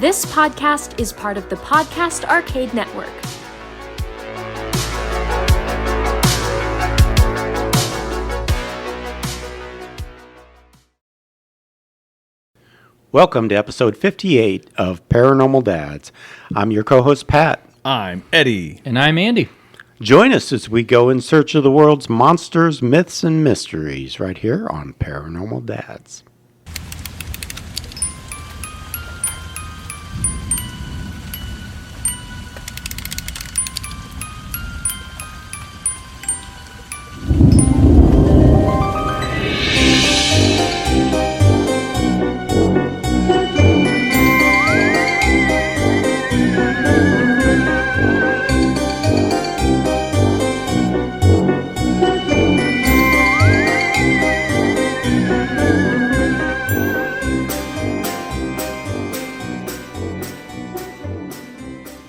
This podcast is part of the Podcast Arcade Network. Welcome to episode 58 of Paranormal Dads. I'm your co-host, Pat. I'm Eddie. And I'm Andy. Join us as we go in search of the world's monsters, myths, and mysteries right here on Paranormal Dads.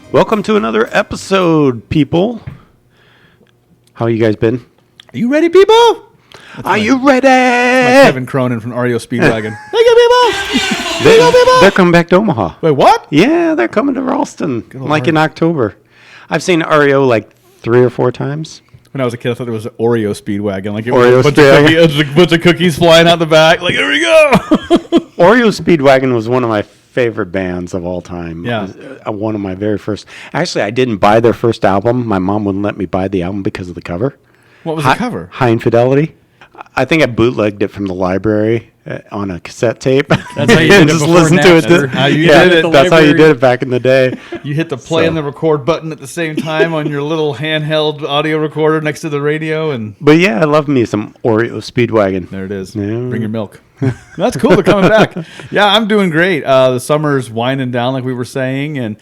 Welcome to another episode, people. How you guys been? Are you ready, people? Are you ready? Like Kevin Cronin from REO Speedwagon. Hey, people! They're coming back to Omaha. Wait, what? Yeah, they're coming to Ralston, like in October. I've seen REO like 3 or 4 times. When I was a kid, I thought it was an Oreo Speedwagon. Like it Oreo was a bunch of cookies flying out the back. Like, here we go. REO Speedwagon was one of my favorite bands of all time. Yeah. One of my very first. Actually, I didn't buy their first album. My mom wouldn't let me buy the album because of the cover. What was the cover? High Infidelity. I think I bootlegged it from the library on a cassette tape. That's how you did it just before listen Napster. to it. How you did it. That's how you did it back in the day. You hit the play and the record button at the same time on your little handheld audio recorder next to the radio. But yeah, I love me some REO Speedwagon. There it is. Yeah. Bring your milk. That's cool. They're coming back. Yeah, I'm doing great. The summer's winding down, like we were saying, and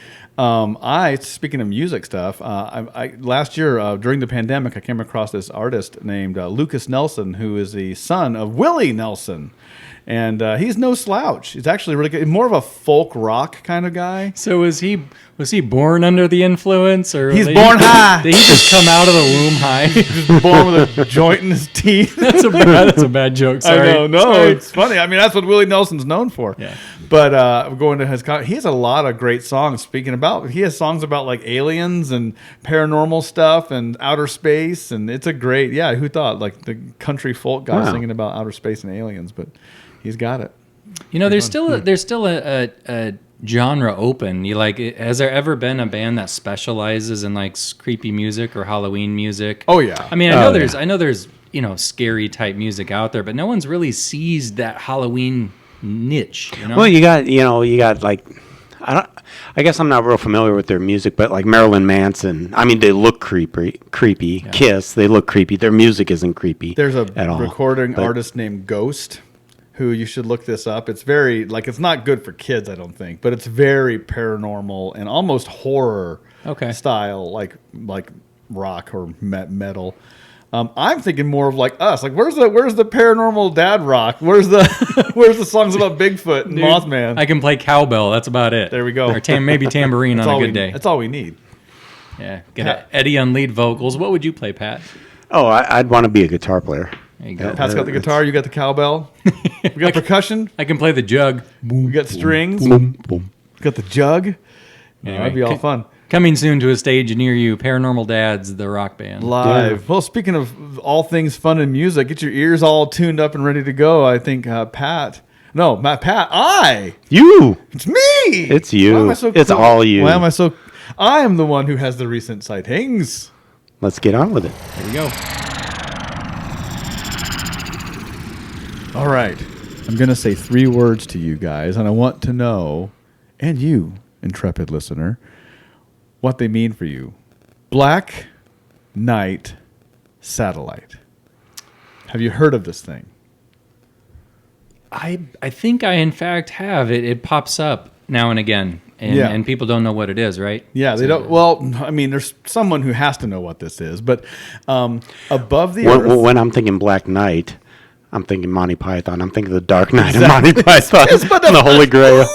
speaking of music stuff, I last year during the pandemic, I came across this artist named Lucas Nelson, who is the son of Willie Nelson. And he's no slouch. He's actually really good. More of a folk rock kind of guy. So was he born under the influence, or He's born high. Did he just come out of the womb high? Just born with a joint in his teeth. That's a bad joke. Sorry. I know. No, Sorry. it's funny. I mean, that's what Willie Nelson's known for. Yeah. But going to his, he has a lot of great songs. He has songs about like aliens and paranormal stuff and outer space, and it's a great. Yeah, who thought like the country folk guy singing about outer space and aliens, but he's got it. You know, there's still a genre open. Has there ever been a band that specializes in like creepy music or Halloween music? Oh yeah. I mean, I know there's scary type music out there, but no one's really seized that Halloween niche. Well, you got like, I guess I'm not real familiar with their music, but like Marilyn Manson. I mean, they look creepy. Yeah. Kiss, they look creepy. Their music isn't creepy. There's a at all, recording artist named Ghost, who you should look this up. It's very, like, it's not good for kids, I don't think, but it's very paranormal and almost horror style, like rock or metal. I'm thinking more of like us. Like, where's the paranormal dad rock? Where's the songs about Bigfoot and Mothman? I can play cowbell. That's about it. There we go. Or maybe tambourine on a good day. That's all we need. Yeah. Get Eddie on lead vocals. What would you play, Pat? Oh, I'd want to be a guitar player. There you go. Pat's got the guitar. You got the cowbell. We got percussion. I can play the jug. We got strings. Boom, boom. We got the jug. Anyway, that'd be all fun. Coming soon to a stage near you, Paranormal Dads, the rock band. Live. Yeah. Well, speaking of all things fun and music, get your ears all tuned up and ready to go. I think Pat. You. It's me. It's you. Why am I so It's cool? all you. Why am I so? I am the one who has the recent sightings. Let's get on with it. There we go. All right. I'm going to say 3 words to you guys, and I want to know, and you, intrepid listener, what they mean for you. Black Knight Satellite. Have you heard of this thing? I think I, in fact, have. It pops up now and again, and people don't know what it is, right? Yeah, they don't. Well, I mean, there's someone who has to know what this is, but above the earth. When I'm thinking Black Knight, I'm thinking Monty Python. I'm thinking the Dark Knight of Monty Python. And the Holy Grail.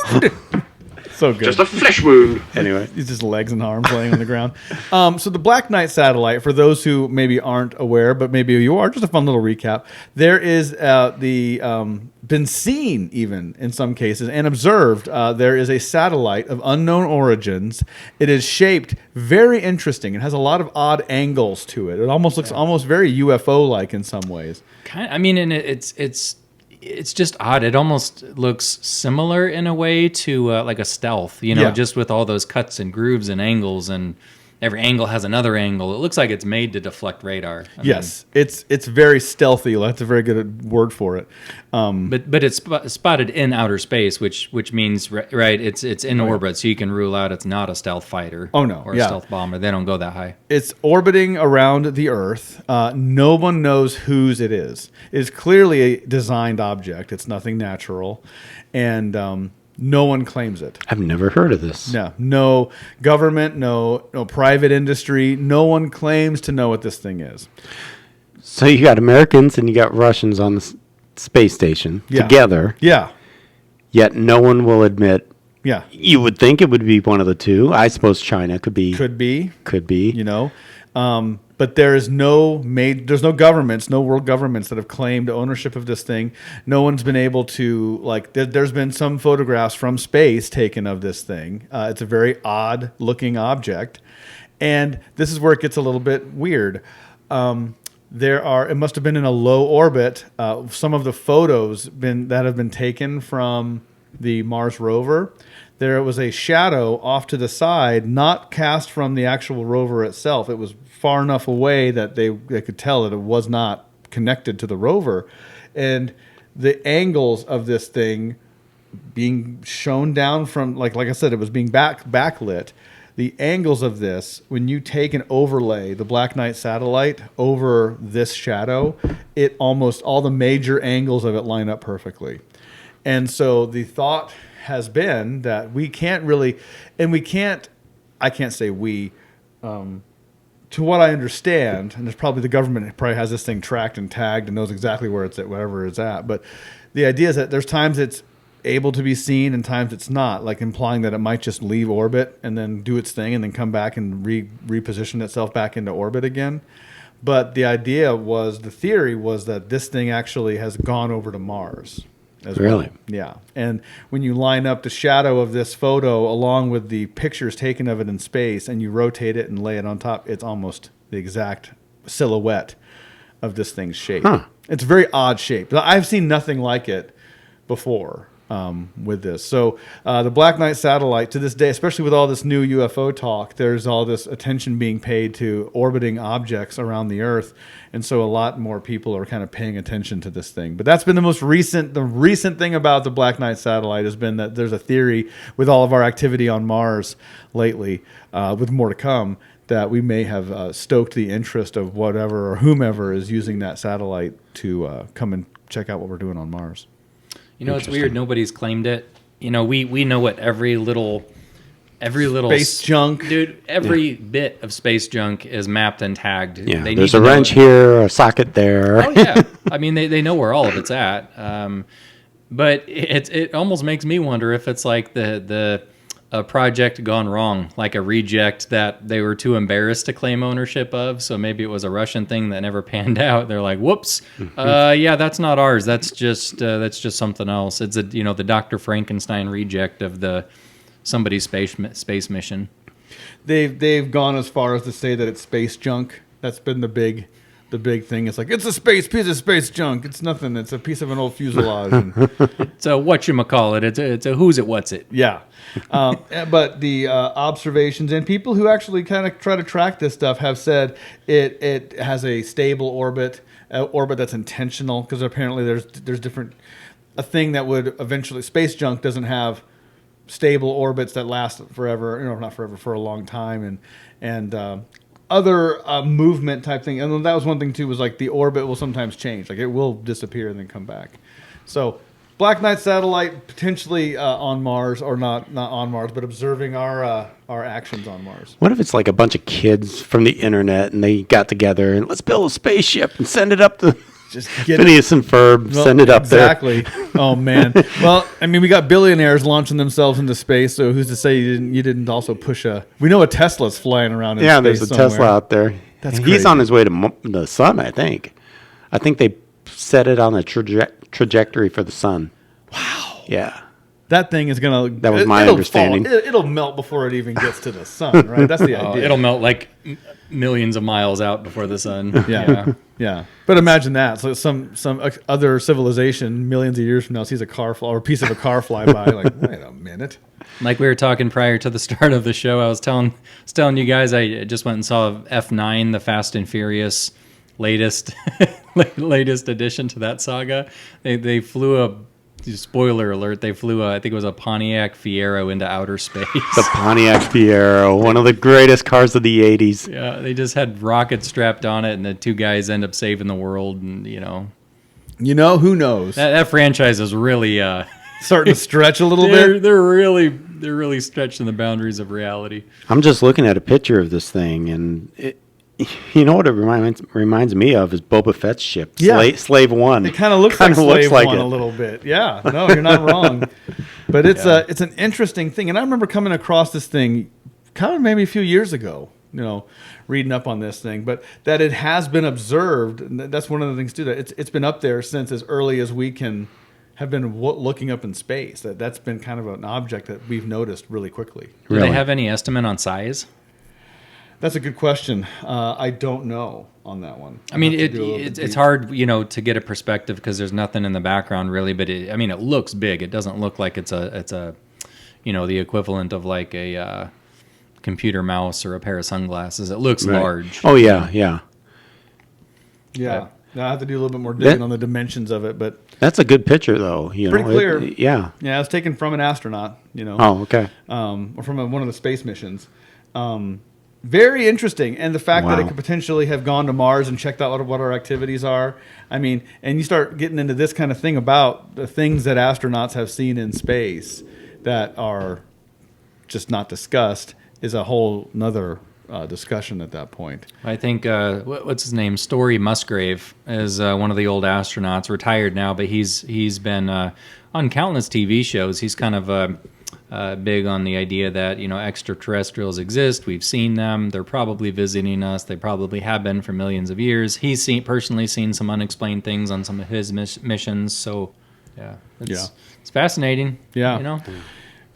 So good. Just a flesh wound. Anyway, He's just legs and arms laying on the ground. So the Black Knight satellite, for those who maybe aren't aware, but maybe you are, just a fun little recap. There is been seen even in some cases and observed. There is a satellite of unknown origins. It is shaped very interesting. It has a lot of odd angles to it. It almost looks almost very UFO-like in some ways. I mean, and it's just odd. It almost looks similar in a way to like a stealth, just with all those cuts and grooves and angles, and every angle has another angle. It looks like it's made to deflect radar. Yes, it's very stealthy. That's a very good word for it. But it's spotted in outer space, which means it's in orbit, so you can rule out it's not a stealth fighter. Oh, no, or a stealth bomber. They don't go that high. It's orbiting around the Earth. No one knows whose it is. It's clearly a designed object. It's nothing natural, and no one claims it. I've never heard of this. No government, no private industry. No one claims to know what this thing is. So you got Americans and you got Russians on the space station together. Yeah. Yet no one will admit. Yeah. You would think it would be one of the two. I suppose China could be. Could be. You But there's no governments, no world governments that have claimed ownership of this thing. No one's been able to, there's been some photographs from space taken of this thing. It's a very odd looking object. And this is where it gets a little bit weird. It must have been in a low orbit. Some of the photos that have been taken from the Mars rover, there was a shadow off to the side, not cast from the actual rover itself. It was far enough away that they could tell that it was not connected to the rover. And the angles of this thing being shown down from, like I said, it was being backlit. The angles of this, when you take and overlay the Black Knight satellite over this shadow, it almost all the major angles of it line up perfectly. And so the thought has been that we can't really, and I can't say we, to what I understand, and there's probably the government probably has this thing tracked and tagged and knows exactly where it's at, wherever it's at. But the idea is that there's times it's able to be seen and times it's not, like implying that it might just leave orbit and then do its thing and then come back and reposition itself back into orbit again. But the theory was that this thing actually has gone over to Mars. Really? Well. Yeah. And when you line up the shadow of this photo along with the pictures taken of it in space and you rotate it and lay it on top, it's almost the exact silhouette of this thing's shape. Huh. It's a very odd shape. I've seen nothing like it before with this. So the Black Knight satellite, to this day, especially with all this new UFO talk, there's all this attention being paid to orbiting objects around the Earth. And so a lot more people are kind of paying attention to this thing. But that's been the recent thing about the Black Knight satellite has been that there's a theory with all of our activity on Mars lately, with more to come, that we may have stoked the interest of whatever or whomever is using that satellite to come and check out what we're doing on Mars. It's weird. Nobody's claimed it. We know what every little space junk, dude. Every bit of space junk is mapped and tagged. Yeah, there's a wrench here, a socket there. Oh yeah, I mean they know where all of it's at. But it almost makes me wonder if it's like a project gone wrong, like a reject that they were too embarrassed to claim ownership of. So maybe it was a Russian thing that never panned out. They're like, whoops, yeah, that's not ours. That's just something else. It's the Dr. Frankenstein reject of somebody's space mission. They've gone as far as to say that it's space junk. That's been the big thing. It's like, it's a piece of space junk. It's nothing. It's a piece of an old fuselage. It's a whatchamacallit. It's a who's it, what's it. Yeah. But the observations and people who actually kind of try to track this stuff have said it has a stable orbit that's intentional, because apparently there's different, a thing that would eventually, space junk doesn't have stable orbits that last forever, not forever, for a long time, and other movement type thing. And that was one thing too, was like the orbit will sometimes change, like it will disappear and then come back. So Black Knight satellite potentially on Mars, or not on Mars, but observing our actions on Mars. What if it's like a bunch of kids from the internet and they got together and let's build a spaceship and send it up to Just get Phineas and Ferb, send it up exactly. Oh man. Well, I mean, we got billionaires launching themselves into space. So who's to say you didn't also push a? We know a Tesla's flying around in space. Yeah, there's a somewhere. Tesla out there. That's He's crazy. on his way to the sun, I think. I think they set it on a trajectory for the sun. Wow. Yeah. That thing is gonna. That was my it'll understanding. fall. It'll melt before it even gets to the sun, right? That's the idea. It'll melt like millions of miles out before the sun. Yeah. Yeah. But imagine that. So some other civilization millions of years from now sees a car or a piece of a car fly by. Like, wait a minute. Like we were talking prior to the start of the show, I was telling you guys I just went and saw F9, the Fast and Furious latest addition to that saga. They flew a spoiler alert. They flew I think it was a Pontiac Fiero into outer space. The Pontiac Fiero, one of the greatest cars of the 80s. Yeah, they just had rockets strapped on it, and the two guys end up saving the world. And who knows? that franchise is really Starting to stretch a little bit. They're really stretching the boundaries of reality. I'm just looking at a picture of this thing, and you know what it reminds me of is Boba Fett's ship, Yeah. Slave One. It kind of looks like Slave One a little bit. Yeah, no, you're not wrong. But it's an interesting thing, and I remember coming across this thing, kind of maybe a few years ago. Reading up on this thing, but that it has been observed. And that's one of the things too. That it's been up there since as early as we can have been looking up in space. That's been kind of an object that we've noticed really quickly. Do Really? they have any estimate on size? That's a good question. I don't know on that one. I mean, I'll have to do a little bit it's deep. hard, to get a perspective because there's nothing in the background really. But it looks big. It doesn't look like it's a the equivalent of like a computer mouse or a pair of sunglasses. It looks Right. large. Oh, yeah. Yeah. Now, I have to do a little bit more digging on the dimensions of it, but That's a good picture, though. Pretty clear. Yeah. yeah, it was taken from an astronaut, Oh, okay. or from one of the space missions. Very interesting, and the fact that it Wow. could potentially have gone to Mars and checked out what our activities are. I mean, and you start getting into this kind of thing about the things that astronauts have seen in space that are just not discussed is a whole nother discussion at that point. I think what's his name? Story Musgrave is one of the old astronauts, retired now, but he's been on countless TV shows. He's kind of big on the idea that extraterrestrials exist. We've seen them. They're probably visiting us. They probably have been for millions of years. He's personally seen some unexplained things on some of his missions. So yeah, it's fascinating. Yeah.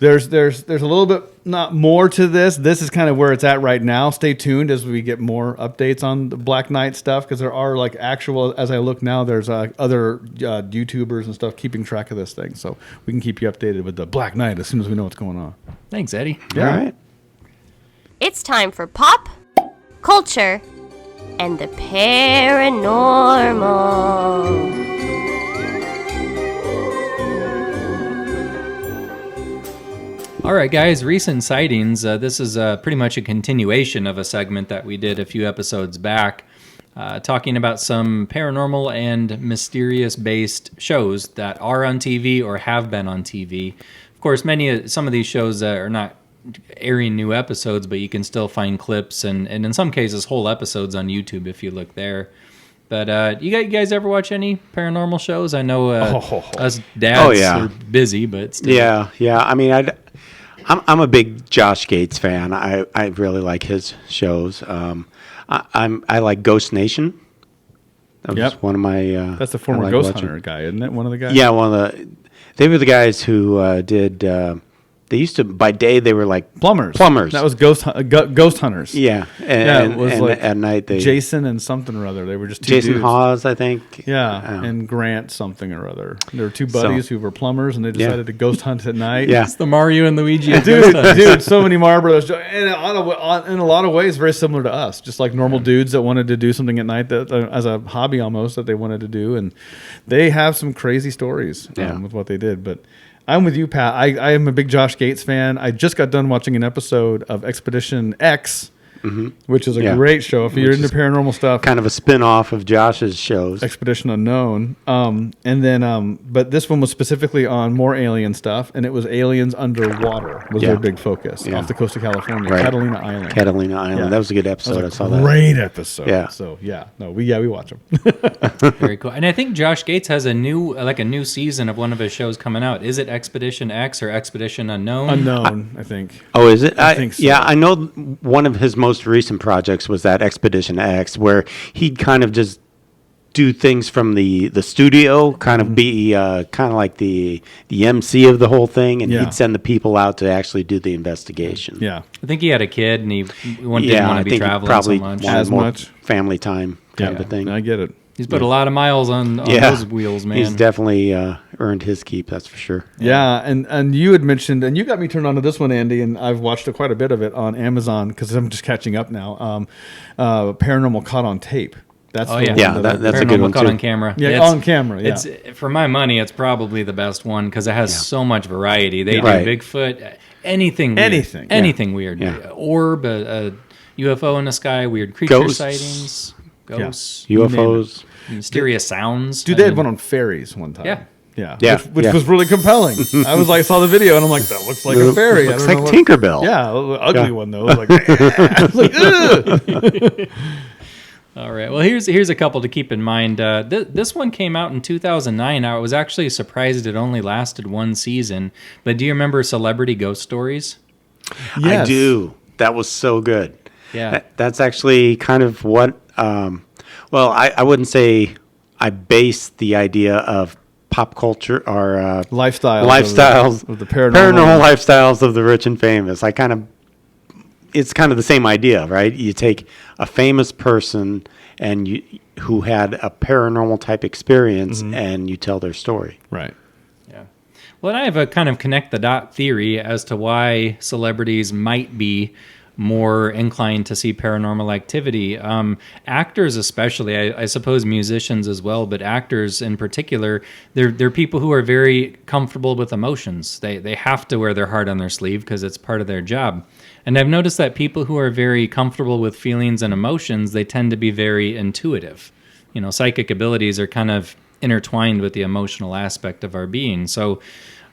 There's a little bit not more to this. This is kind of where it's at right now. Stay tuned as we get more updates on the Black Knight stuff, because there are like actual, as I look now, there's other YouTubers and stuff keeping track of this thing. So we can keep you updated with the Black Knight as soon as we know what's going on. Thanks, Eddie. Yeah. All right. It's time for pop, culture, and the paranormal. All right, guys, recent sightings. This is pretty much a continuation of a segment that we did a few episodes back, talking about some paranormal and mysterious-based shows that are on TV or have been on TV. Of course, some of these shows are not airing new episodes, but you can still find clips and in some cases whole episodes on YouTube if you look there. But you guys ever watch any paranormal shows? I know us dads are busy, but still. Yeah. I mean, I'm a big Josh Gates fan. I really like his shows. I like Ghost Nation. That was one of my. That's the former Ghost Hunter guy, isn't it? One of the guys. Yeah, they were the guys who did. They used to, by day, they were like Plumbers. That was Ghost Hunters. Yeah, It was like at night they Jason and something or other. They were just two Jason dudes. Hawes, I think. Yeah, and Grant something or other. There were two buddies who were plumbers, and they decided to ghost hunt at night. Yeah. It's the Mario and Luigi. Dude, so many Marlboros. And in a lot of ways, very similar to us. Just like normal dudes that wanted to do something at night that as a hobby almost that they wanted to do. And they have some crazy stories with what they did. But I'm with you, Pat. I am a big Josh Gates fan. I just got done watching an episode of Expedition X which is a Yeah. great show. If you're into paranormal stuff, Kind of a spin-off of Josh's shows. Expedition Unknown. And then, but this one was specifically on more alien stuff, and it was aliens underwater was their big focus off the coast of California, Right. Catalina Island. Catalina Island. Yeah. That was a good episode. I saw that. Great episode. Yeah. So we watch them. Very cool. And I think Josh Gates has a new season of one of his shows coming out. Is it Expedition X or Expedition Unknown? Unknown, I think. Oh, is it? I think so. Yeah, I know one of his most recent projects was that Expedition X, where he'd kind of just do things from the studio, kind of be kind of like the MC of the whole thing, and Yeah. he'd send the people out to actually do the investigation. Yeah. I think he had a kid and he didn't want I to be think he traveling probably so much. wanted As more much. family time kind of a thing. I get it. He's put a lot of miles on those wheels, man. He's definitely earned his keep, that's for sure. Yeah, and you had mentioned, and you got me turned on to this one, Andy, and I've watched quite a bit of it on Amazon because I'm just catching up now. Paranormal Caught on Tape. That's the one Yeah, that that's a good Paranormal one Caught too. on camera. Yeah, It's- on camera. Yeah, It's for my money, it's probably the best one because it has so much variety. They do Right. Bigfoot, anything, weird. Anything. anything weird. Yeah. Orb, a UFO in the sky, weird creature Ghosts. sightings, ghosts, UFOs. mysterious sounds. dude, they had one on ferries one time. Yeah. Yeah, Yeah, which yeah. was really compelling. I was like, saw the video, and I'm like, that looks like a ferry. Looks I like don't know what- Tinkerbell. Yeah, ugly Yeah. one though. I was like, I was like, ugh. All right. Well, here's a couple to keep in mind. This one came out in 2009. I was actually surprised it only lasted one season. But do you remember Celebrity Ghost Stories? Yes. I do. That was so good. Yeah. That's actually kind of what, well, I wouldn't say I based the idea of pop culture or Lifestyles of the paranormal lifestyles of the rich and famous. It's kind of the same idea, right? You take a famous person and who had a paranormal type experience and you tell their story. Right. Yeah. Well, I have a kind of connect the dot theory as to why celebrities might be more inclined to see paranormal activity. Actors especially, I suppose musicians as well, but actors in particular, they're people who are very comfortable with emotions. They have to wear their heart on their sleeve because it's part of their job. And I've noticed that people who are very comfortable with feelings and emotions, they tend to be very intuitive. You know, psychic abilities are kind of intertwined with the emotional aspect of our being. So,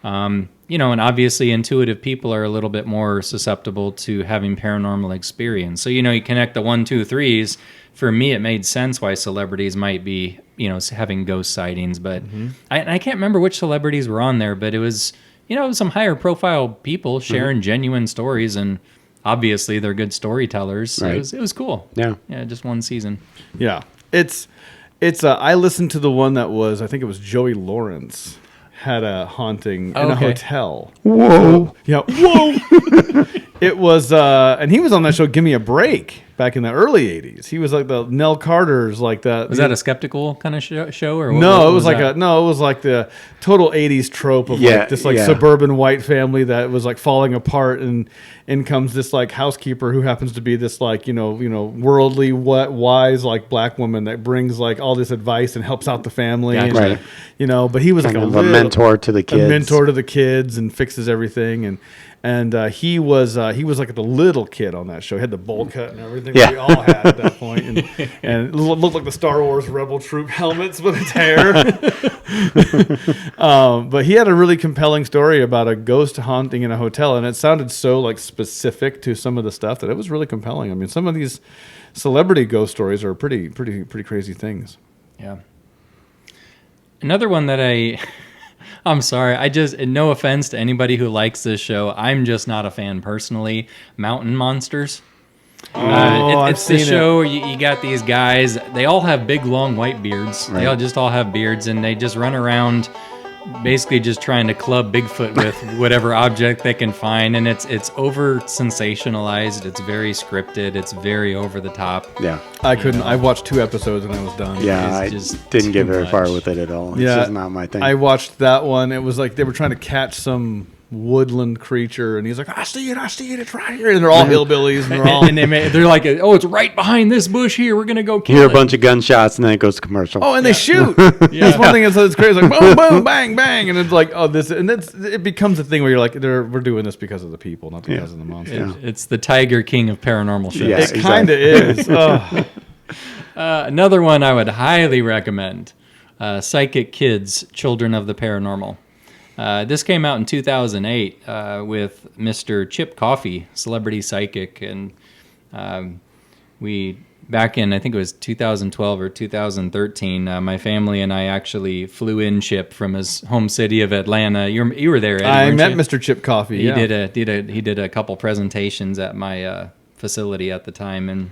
you know, and obviously intuitive people are a little bit more susceptible to having paranormal experience. So, you know, you connect the 1, 2, 3s. For me, it made sense why celebrities might be, you know, having ghost sightings. But I can't remember which celebrities were on there, but it was, you know, some higher profile people sharing genuine stories, and obviously they're good storytellers. So Right. it was cool. Yeah. Yeah, just one season. Yeah. It's I listened to the one that was, I think it was Joey Lawrence had a haunting in a Okay. hotel. Whoa. Yeah. Whoa. It was, and he was on that show, Give Me a Break, back in the early 80s. He was like the Nell Carter's, like that. Was that a skeptical kind of show or what, No, what it was like that? it was like the total 80s trope of Yeah, like this like yeah. suburban white family that was like falling apart, and in comes this like housekeeper who happens to be this like, you know, worldly wise like black woman that brings like all this advice and helps out the family. Gotcha. And, Right. you know, but he was Kind like of a mentor to the kids. a mentor to the kids and fixes everything, and he was like the little kid on that show. He had the bowl cut and everything Yeah. that we all had at that point, and it looked like the Star Wars Rebel Troop helmets with his hair. But he had a really compelling story about a ghost haunting in a hotel, and it sounded so like specific to some of the stuff that it was really compelling. I mean, some of these celebrity ghost stories are pretty crazy things. Yeah. Another one that I'm sorry, no offense to anybody who likes this show, I'm just not a fan personally. Mountain Monsters. I've It's the seen it. show where you got these guys, they all have big long white beards. They all have beards, and they just run around basically just trying to club Bigfoot with whatever object they can find, and it's over sensationalized, it's very scripted, it's very over the top. Yeah. I watched 2 episodes and I was done. Yeah, I It's just didn't get too very far much. with it at all. It's Yeah, just not my thing. I watched that one. It was like they were trying to catch some woodland creature, and he's like, I see it, it's right here, and they're all hillbillies, and they're all they're like, oh, it's right behind this bush here. We're gonna go kill Hear it. a bunch of gunshots, and then it goes to commercial. oh, and they shoot. That's one thing that's crazy, like boom, boom, bang, bang, and it's like, oh, this, and it becomes a thing where you're like, we're doing this because of the people, not because of the monsters. It's the Tiger King of paranormal shows. Yeah. It kind of is. Oh. Another one I would highly recommend: Psychic Kids, Children of the Paranormal. This came out in 2008 with Mr. Chip Coffey, celebrity psychic, and we back in, I think it was 2012 or 2013. My family and I actually flew in Chip from his home city of Atlanta. You were there, Eddie, I weren't met you? Mr. Chip Coffey. He Yeah. did a couple presentations at my facility at the time, and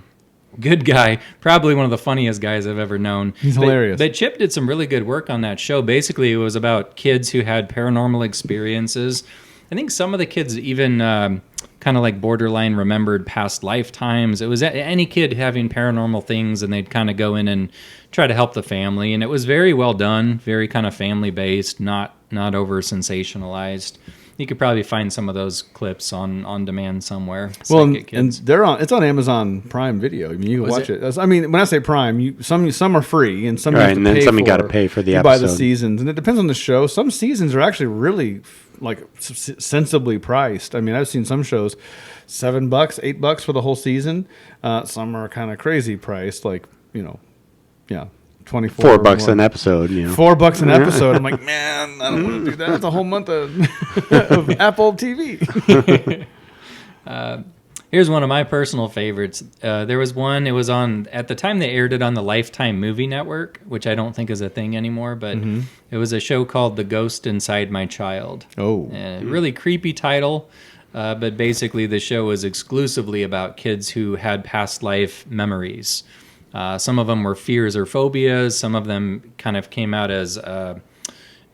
good guy, probably one of the funniest guys I've ever known. He's hilarious. But Chip did some really good work on that show. Basically, it was about kids who had paranormal experiences. I think some of the kids even kind of like borderline remembered past lifetimes. It was any kid having paranormal things, and they'd kind of go in and try to help the family. And it was very well done, very kind of family based, not over sensationalized. You could probably find some of those clips on demand somewhere. Well, Psychic and Kids. it's on Amazon Prime Video. I mean, you can watch it? it. I mean, when I say Prime, some are free, and some you Right, have to and then pay some you for. gotta pay for the You buy the episode. seasons, and it depends on the show. Some seasons are actually really like sensibly priced. I mean, I've seen some shows $7, $8 for the whole season. Some are kind of crazy priced, like yeah, $24. $4 an episode. $4 an episode. I'm like, man, I don't want to do that. That's a whole month of Apple TV. Here's one of my personal favorites. There was one, it was on, at the time they aired it on the Lifetime Movie Network, which I don't think is a thing anymore, but it was a show called The Ghost Inside My Child. Oh. Really creepy title, but basically the show was exclusively about kids who had past life memories. Some of them were fears or phobias. Some of them kind of came out as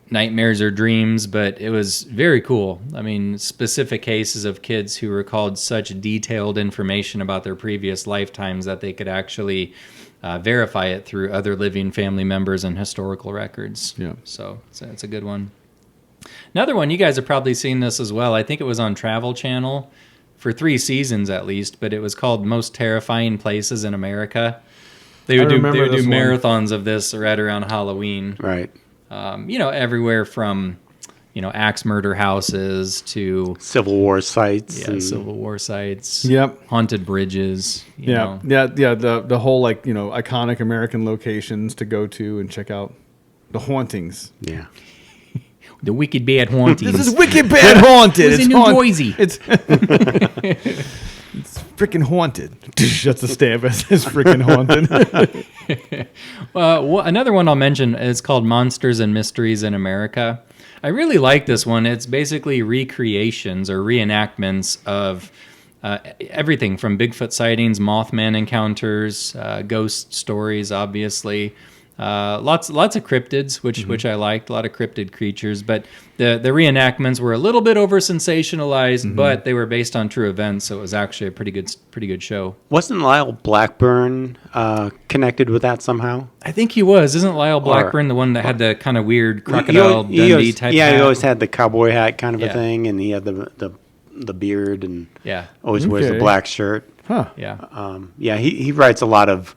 nightmares or dreams, but it was very cool. I mean, specific cases of kids who recalled such detailed information about their previous lifetimes that they could actually verify it through other living family members and historical records. Yeah. So it's a good one. Another one, you guys have probably seen this as well. I think it was on Travel Channel for 3 seasons at least, but it was called Most Terrifying Places in America. They would do marathons of this right around Halloween. Right. Everywhere from, axe murder houses to Civil War sites. and- Civil War sites. Yep. Haunted bridges. you know. Yeah. The whole iconic American locations to go to and check out the hauntings. Yeah. The wicked bad hauntings. This is wicked bad haunted. It was in New Boise. It's freaking haunted. That's a stamp. It says freaking haunted. Another one I'll mention is called Monsters and Mysteries in America. I really like this one. It's basically recreations or reenactments of everything from Bigfoot sightings, Mothman encounters, ghost stories, obviously. Lots of cryptids, which I liked. A lot of cryptid creatures, but the reenactments were a little bit over sensationalized, but they were based on true events, so it was actually a pretty good show. Wasn't Lyle Blackburn connected with that somehow? I think he was. Isn't Lyle Blackburn the one that had the kind of weird crocodile Dundee type? Yeah, hat? he always had the cowboy hat kind of Yeah. a thing, and he had the beard, and Yeah, always wears Okay. a black shirt. Huh. yeah. He writes a lot of.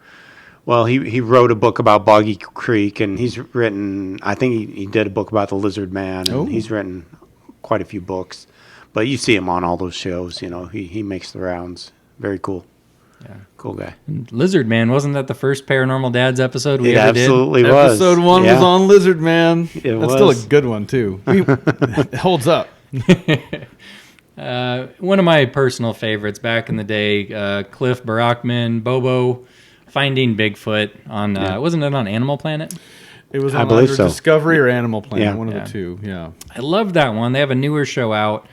Well, he wrote a book about Boggy Creek, and he's written. I think he did a book about the Lizard Man, and Oh. he's written quite a few books. But you see him on all those shows. He makes the rounds. Very cool. Yeah. Cool guy. Lizard Man, wasn't that the first Paranormal Dads episode we It ever did? absolutely was. Episode 1 Yeah. was on Lizard Man. It That's was. still a good one too. It holds up. One of my personal favorites back in the day, Cliff Barackman, Bobo, Finding Bigfoot on, wasn't it on Animal Planet? It was I on believe either so. Discovery or Animal Planet, Yeah. one of Yeah. the two. Yeah. I love that one. They have a newer show out,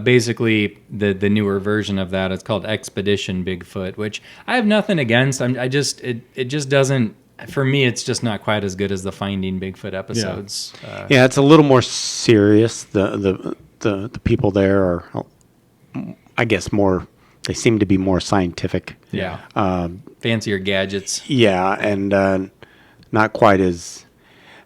basically the newer version of that. It's called Expedition Bigfoot, which I have nothing against. It just doesn't, for me, it's just not quite as good as the Finding Bigfoot episodes. Yeah, it's a little more serious. The people there are, I guess, more. They seem to be more scientific. Fancier gadgets. Yeah, and not quite as.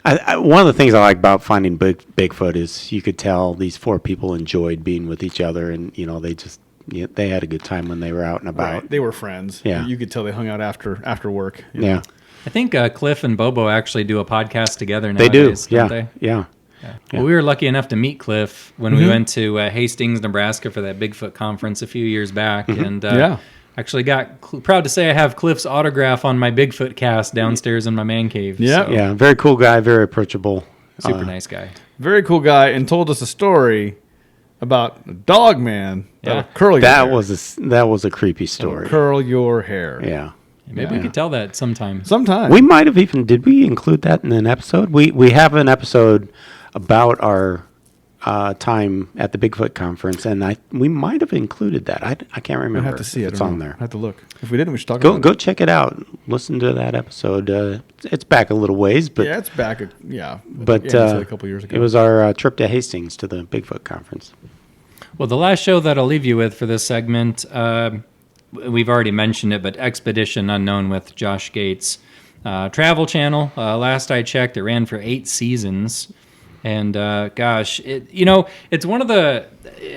One of the things I like about finding Bigfoot is you could tell these 4 people enjoyed being with each other, and they had a good time when they were out and about. Right. They were friends. Yeah. You could tell they hung out after work. Yeah. I think Cliff and Bobo actually do a podcast together They do. nowadays. Don't they? Yeah. Well, we were lucky enough to meet Cliff when we went to Hastings, Nebraska for that Bigfoot conference a few years back. And actually got proud to say I have Cliff's autograph on my Bigfoot cast downstairs in my man cave. Yeah. So, Yeah. Very cool guy. Very approachable. super nice guy. Very cool guy, and told us a story about a dog man Yeah. that'll curl your That hair. was a creepy story. Curl your hair. Yeah. Maybe we could tell that sometime. Sometime. We might have even, did we include that in an episode? We have an episode about our time at the Bigfoot conference, and we might have included that. I can't remember. I have to see it. It's I don't on know. there. I have to look. If we didn't, we should talk about it. Go check it out. Listen to that episode. It's back a little ways, but Yeah, it's back. but you said a couple years ago. it was our trip to Hastings to the Bigfoot conference. Well, the last show that I'll leave you with for this segment, we've already mentioned it, but Expedition Unknown with Josh Gates. Travel Channel, last I checked, it ran for 8 seasons. And gosh, it's one of the,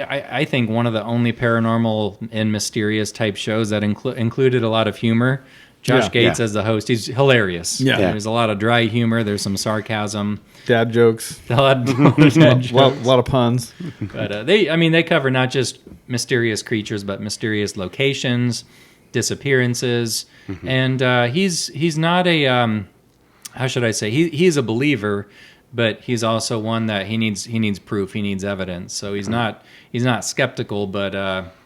I think one of the only paranormal and mysterious type shows that included a lot of humor. Josh Gates as the host, he's hilarious. Yeah. There's a lot of dry humor. There's some sarcasm. Dad jokes. A lot of dad jokes. A lot of puns. But they cover not just mysterious creatures, but mysterious locations, disappearances, and he's not a how should I say? He's a believer, but he's also one that he needs proof, he needs evidence. So he's not skeptical, but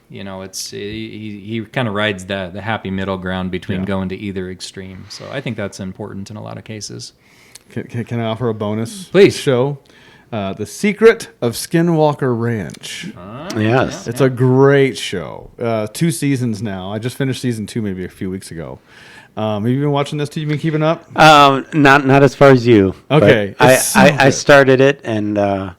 he kind of rides the happy middle ground between going to either extreme. So I think that's important in a lot of cases. Can I offer a bonus? Please. Show. The Secret of Skinwalker Ranch. Yes. It's a great show. 2 seasons now. I just finished season 2 maybe a few weeks ago. Have you been watching this? Have you been keeping up? Not as far as you. Okay. I started it, and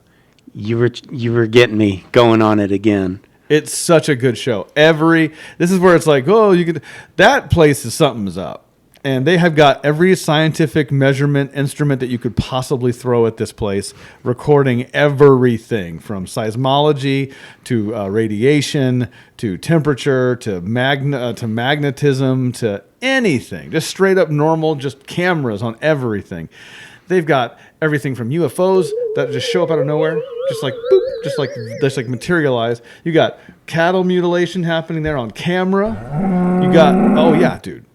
you were getting me going on it again. It's such a good show. This is where it's like, that place is something's up. And they have got every scientific measurement instrument that you could possibly throw at this place, recording everything from seismology to radiation to temperature to magnetism to anything. Just straight up normal, just cameras on everything. They've got everything from UFOs that just show up out of nowhere, just like boop, just like materialize. You got cattle mutilation happening there on camera. You got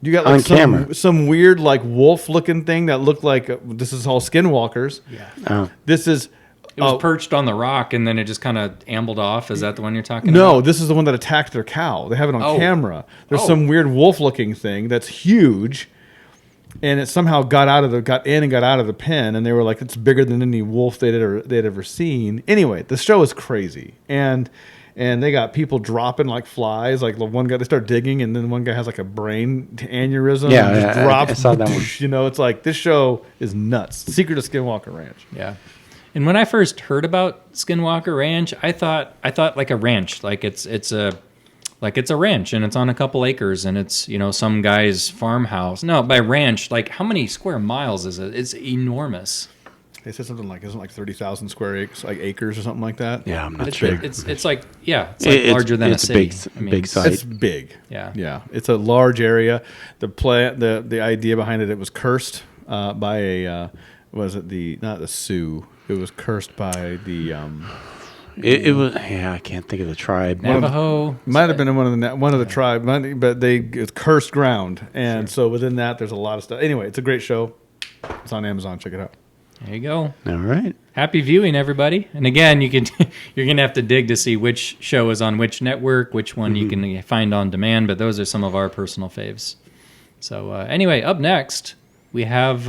you got like camera. some weird like wolf looking thing that looked like this is all skinwalkers. Oh. This is It was perched on the rock, and then it just kind of ambled off. Is that the one you're talking about? No, this is the one that attacked their cow. They have it on camera. There's some weird wolf looking thing that's huge. And it somehow got in and got out of the pen, and they were like, it's bigger than any wolf they'd ever seen. Anyway, the show is crazy, and they got people dropping like flies. Like the one guy, they start digging, and then one guy has like a brain aneurysm. Yeah, and just drops. I saw that one. It's like this show is nuts. Secret of Skinwalker Ranch. Yeah. And when I first heard about Skinwalker Ranch, I thought like a ranch, like it's a ranch, and it's on a couple acres, and it's some guy's farmhouse. No, by ranch, like how many square miles is it? It's enormous. They said something like, isn't it like 30,000 square acres or something like that? Yeah, I'm not It's sure. big. It's like larger than a city. Big site. It's big. Yeah. It's a large area. The idea behind it was cursed by a not the Sioux. It was cursed by the It was. Yeah, I can't think of the tribe. Navajo. might have been one of the tribe, but it's cursed ground, and so within that there's a lot of stuff. Anyway, it's a great show. It's on Amazon. Check it out. There you go. All right. Happy viewing, everybody. And again, you're gonna have to dig to see which show is on which network, which one you can find on demand. But those are some of our personal faves. So anyway, up next we have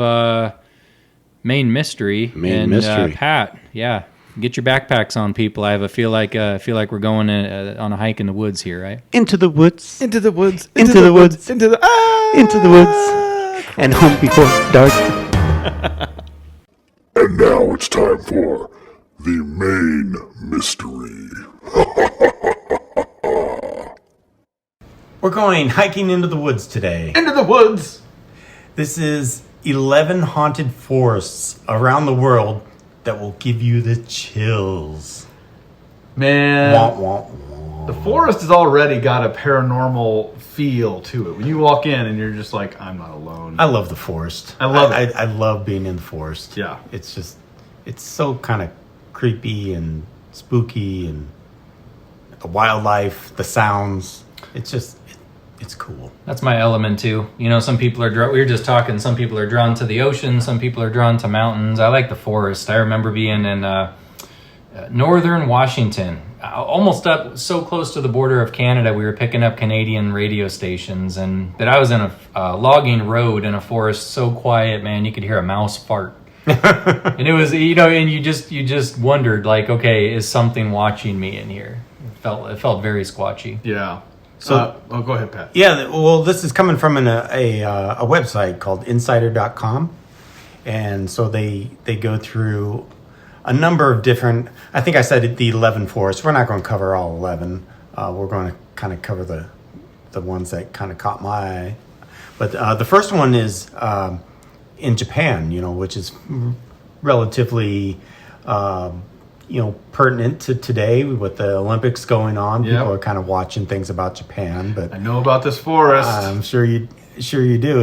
Main Mystery. Mystery. Pat, yeah, get your backpacks on, people. I feel like we're going on a hike in the woods here, right? Into the woods. Into the woods. Into the woods. Into the Into the woods. And home before dark. And now it's time for the main mystery. We're going hiking into the woods today. Into the woods. This is 11 haunted forests around the world that will give you the chills. Man, Womp, womp, womp. the forest has already got a paranormal feel to it. When you walk in and you're just like, I'm not alone. I love the forest. I love it. I love being in the forest. Yeah. It's just, it's so kind of creepy and spooky, and the wildlife, the sounds. It's just, it's cool. That's my element too. You know, some people are we were just talking. Some people are drawn to the ocean. Some people are drawn to mountains. I like the forest. I remember being in northern Washington, almost up so close to the border of Canada. We were picking up Canadian radio stations, and that I was in a logging road in a forest so quiet, man, you could hear a mouse fart. And it was, you know, and you just wondered, like, okay, is something watching me in here? It felt very squatchy. Yeah. So, go ahead, Pat. Yeah, well, this is coming from a website called insider.com. And so they go through a number of different, I think I said the 11 forests. We're not going to cover all 11. We're going to kind of cover the ones that kind of caught my eye. But the first one is in Japan, you know, which is relatively, pertinent to today with the Olympics going on. Yep. People are kind of watching things about Japan, but I know about this forest. I'm sure you do.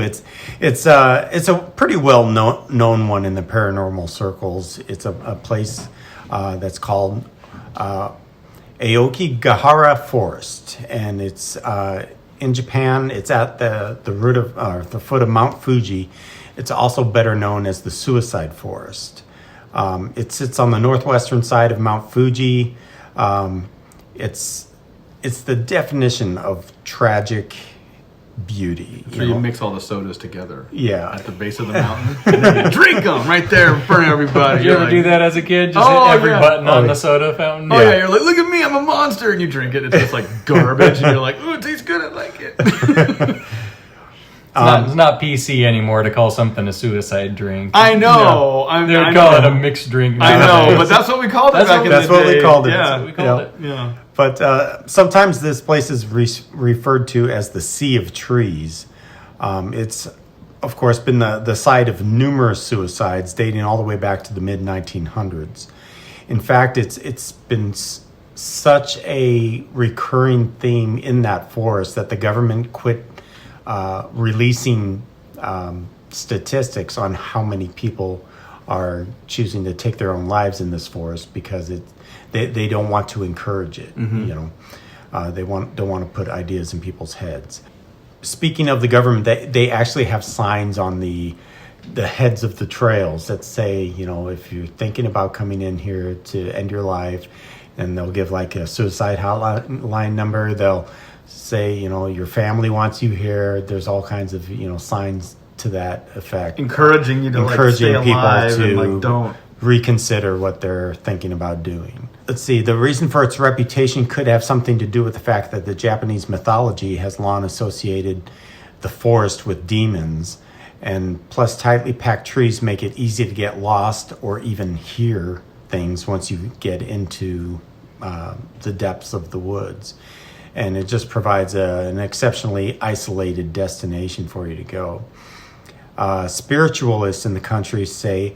It's a pretty well known one in the paranormal circles. It's a place that's called Aokigahara Forest, and it's in Japan. It's at the foot of Mount Fuji. It's also better known as the Suicide Forest. It sits on the northwestern side of Mount Fuji. It's the definition of tragic beauty. So you mix all the sodas together. Yeah. At the base of the mountain. And then you drink them right there in front of everybody. Did you ever do that as a kid? Just hit every button on the soda fountain? Oh, yeah. You're like, look at me, I'm a monster. And you drink it. It tastes like garbage. And you're like, ooh, it tastes good. I like it. It's not PC anymore to call something a suicide drink. I know. Yeah. They would call it a mixed drink. I know, but that's what we called it back in the day. That's what we called it. Yeah. That's what we called it. Yeah. But sometimes this place is referred to as the Sea of Trees. It's, of course, been the site of numerous suicides dating all the way back to the mid-1900s. In fact, it's been such a recurring theme in that forest that the government quit releasing statistics on how many people are choosing to take their own lives in this forest because they don't want to encourage it. Mm-hmm. You know, they don't want to put ideas in people's heads. Speaking of the government, they actually have signs on the heads of the trails that say, you know, if you're thinking about coming in here to end your life, and they'll give like a suicide hotline number. They'll say, you know, your family wants you here. There's all kinds of, you know, signs to that effect. Encouraging you to stay alive and don't reconsider what they're thinking about doing. Let's see, the reason for its reputation could have something to do with the fact that the Japanese mythology has long associated the forest with demons, and plus tightly packed trees make it easy to get lost or even hear things once you get into the depths of the woods. And it just provides an exceptionally isolated destination for you to go. Spiritualists in the country say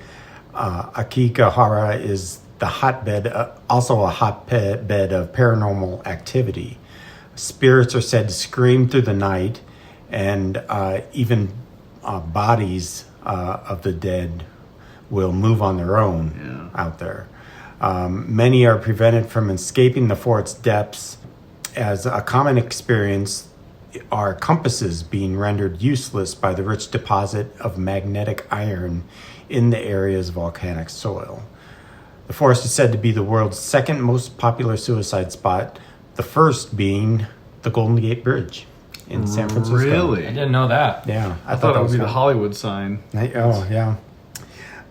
Akigahara is the hotbed, also a hotbed of paranormal activity. Spirits are said to scream through the night, and even bodies of the dead will move on their own out there. Many are prevented from escaping the forest's depths, as a common experience are compasses being rendered useless by the rich deposit of magnetic iron in the area's volcanic soil. The forest is said to be the world's second most popular suicide spot, the first being the Golden Gate Bridge in San Francisco. Really? I didn't know that. Yeah. I thought it would be the Hollywood sign. Oh, yeah.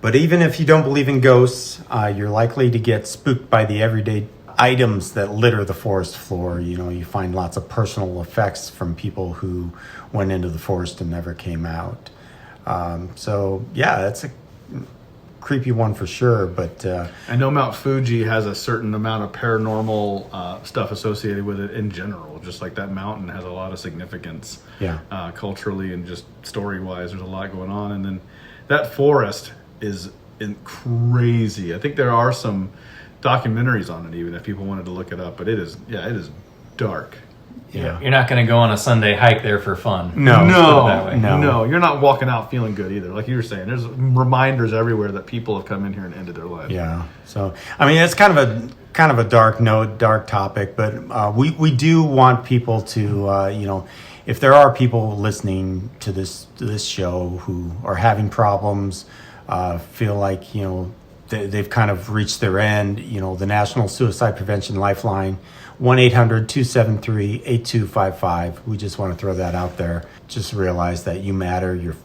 But even if you don't believe in ghosts, you're likely to get spooked by the everyday items that litter the forest floor. You know, you find lots of personal effects from people who went into the forest and never came out. So, yeah, creepy one for sure. But I know Mount Fuji has a certain amount of paranormal stuff associated with it in general. Just like that mountain has a lot of significance, culturally and just story-wise. There's a lot going on, and then that forest is crazy. I think there are some documentaries on it, even if people wanted to look it up. But it is dark. yeah, You're not going to go on a Sunday hike there for fun. No, you're not walking out feeling good either. Like you were saying, there's reminders everywhere that people have come in here and ended their lives. Yeah. So I mean, it's kind of a dark topic, but we do want people to if there are people listening to this show who are having problems, feel like they've kind of reached their end, the National Suicide Prevention Lifeline, 1-800-273-8255. We just want to throw that out there. Just realize that you matter, your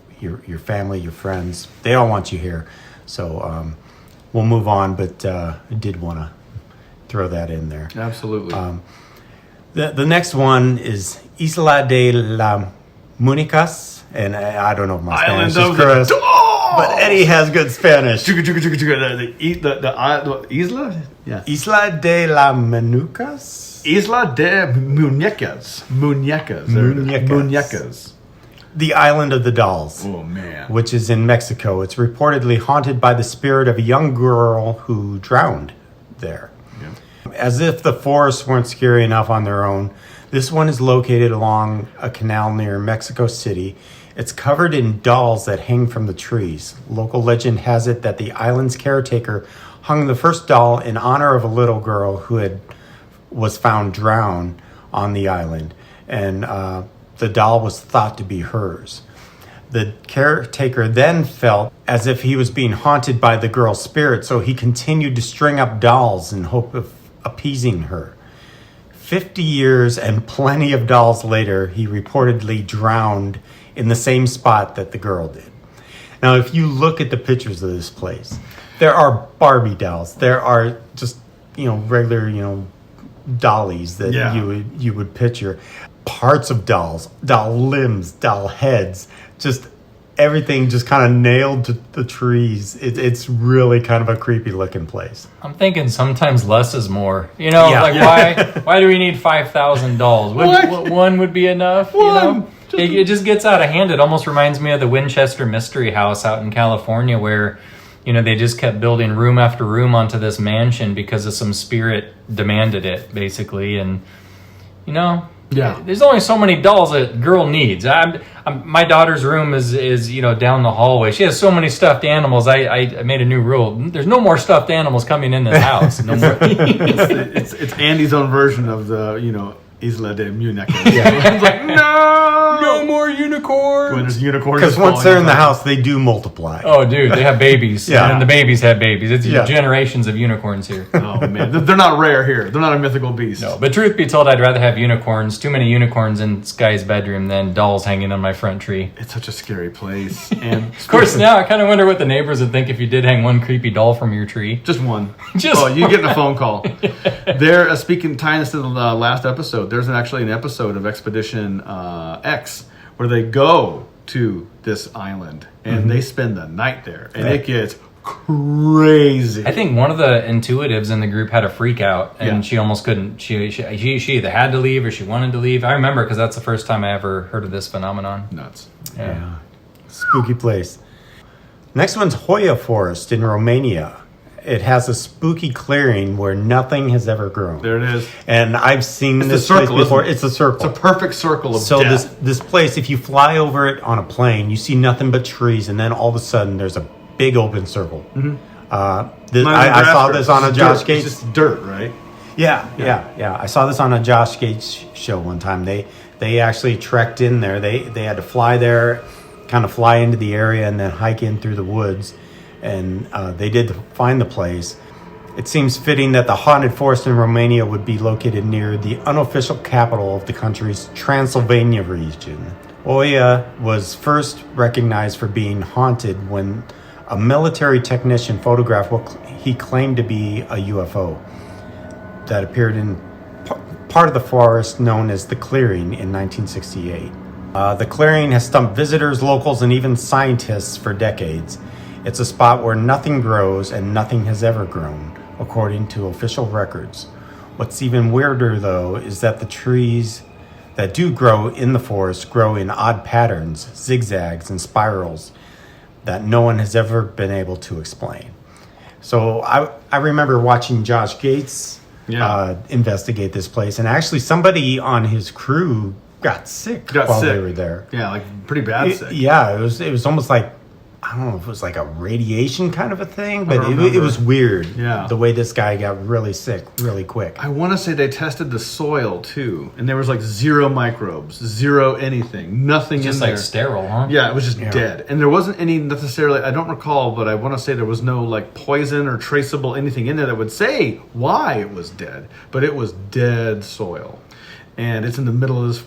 family, your friends, they all want you here. So we'll move on, but I did want to throw that in there. Absolutely. The next one is Isla de la Municas, and I don't know if my Spanish is correct, but Eddie has good Spanish. The isla? Yeah. Isla de la Muñecas? Isla de Muñecas. Muñecas. The Island of the Dolls. Oh, man. Which is in Mexico. It's reportedly haunted by the spirit of a young girl who drowned there. Yeah. As if the forests weren't scary enough on their own, this one is located along a canal near Mexico City. It's covered in dolls that hang from the trees. Local legend has it that the island's caretaker hung the first doll in honor of a little girl who was found drowned on the island, and the doll was thought to be hers. The caretaker then felt as if he was being haunted by the girl's spirit, so he continued to string up dolls in hope of appeasing her. 50 years and plenty of dolls later, he reportedly drowned in the same spot that the girl did. Now, if you look at the pictures of this place, there are Barbie dolls. There are just, regular, dollies that you would picture. Parts of dolls, doll limbs, doll heads, just everything just kind of nailed to the trees. It's really kind of a creepy looking place. I'm thinking sometimes less is more. Why do we need 5,000 dolls? One would be enough. It just gets out of hand. It almost reminds me of the Winchester Mystery House out in California, where they just kept building room after room onto this mansion because of some spirit demanded it, basically. And there's only so many dolls a girl needs. My daughter's room is down the hallway. She has so many stuffed animals. I made a new rule. There's no more stuffed animals coming in this house. No more. It's Andy's own version of the Isla de Muñecas. Yeah. It's like, no more unicorns. When there's unicorns, because once they're in the house, they do multiply. Oh, dude, they have babies. And the babies have babies. It's generations of unicorns here. Oh man, they're not rare here. They're not a mythical beast. No, but truth be told, I'd rather have unicorns. Too many unicorns in Sky's bedroom than dolls hanging on my front tree. It's such a scary place. And of course, now I kind of wonder what the neighbors would think if you did hang one creepy doll from your tree. Just one. You getting a phone call. They're tying this to the last episode. There's actually an episode of Expedition X where they go to this island and they spend the night there, and it gets crazy. I think one of the intuitives in the group had a freak out, and she almost couldn't. She either had to leave or she wanted to leave. I remember because that's the first time I ever heard of this phenomenon. Nuts. Yeah. Spooky place. Next one's Hoya Forest in Romania. It has a spooky clearing where nothing has ever grown. There it is. And I've seen this place before. It's a circle. It's a perfect circle of death. So this place, if you fly over it on a plane, you see nothing but trees, and then all of a sudden there's a big open circle. Mm-hmm. I saw this on a Josh Gates. It's just dirt, right? Yeah. I saw this on a Josh Gates show one time. They actually trekked in there. They had to fly there, kind of fly into the area, and then hike in through the woods. And they did find the place. It seems fitting that the haunted forest in Romania would be located near the unofficial capital of the country's Transylvania region. Hoya was first recognized for being haunted when a military technician photographed what he claimed to be a UFO that appeared in part of the forest known as the Clearing in 1968. The Clearing has stumped visitors, locals, and even scientists for decades. It's a spot where nothing grows and nothing has ever grown, according to official records. What's even weirder, though, is that the trees that do grow in the forest grow in odd patterns, zigzags, and spirals that no one has ever been able to explain. So I remember watching Josh Gates investigate this place, and actually somebody on his crew got sick while they were there. Yeah, like pretty bad sick. Yeah, it was almost like, I don't know if it was like a radiation kind of a thing, but it was weird. Yeah. The way this guy got really sick really quick. I want to say they tested the soil too, and there was like 0 microbes, 0 anything, nothing Just in there. like sterile, huh? Yeah, it was just dead. And there wasn't any necessarily, I don't recall, but I want to say there was no like poison or traceable anything in there that would say why it was dead. But it was dead soil. And it's in the middle of this